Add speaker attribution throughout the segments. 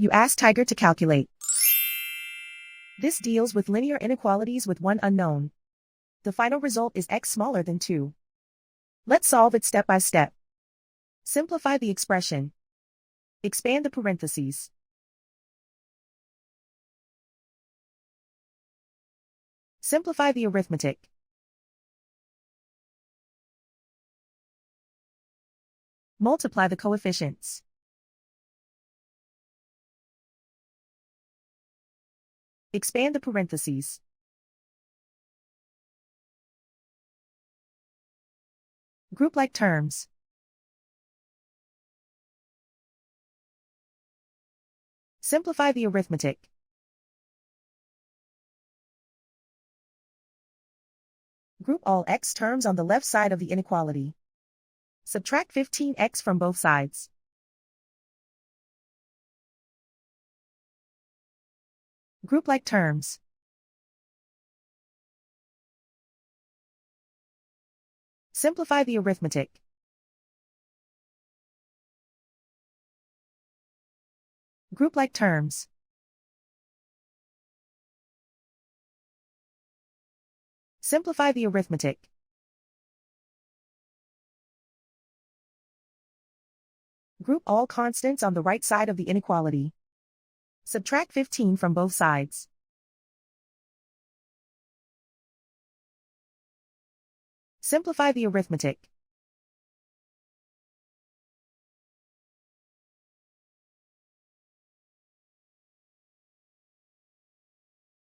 Speaker 1: You ask Tiger to calculate. This deals with linear inequalities with one unknown. The final result is x smaller than 2. Let's solve it step by step. Simplify the expression. Expand the parentheses. Simplify the arithmetic. Multiply the coefficients. Expand the parentheses. Group like terms. Simplify the arithmetic. Group all x terms on the left side of the inequality. Subtract 15x from both sides. Group like terms. Simplify the arithmetic. Group like terms. Simplify the arithmetic. Group all constants on the right side of the inequality. Subtract 15 from both sides. Simplify the arithmetic.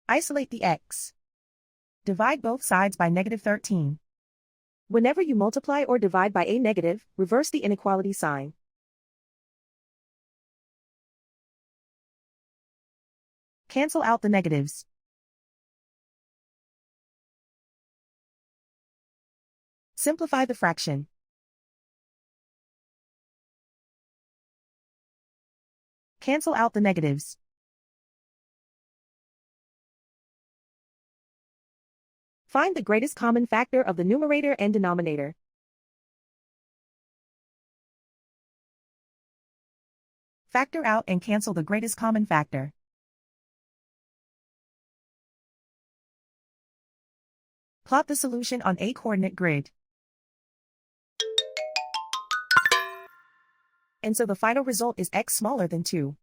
Speaker 1: Isolate the x. Divide both sides by -13. Whenever you multiply or divide by a negative, reverse the inequality sign. Cancel out the negatives. Simplify the fraction. Cancel out the negatives. Find the greatest common factor of the numerator and denominator. Factor out and cancel the greatest common factor. Plot the solution on a coordinate grid. And so the final result is x smaller than 2.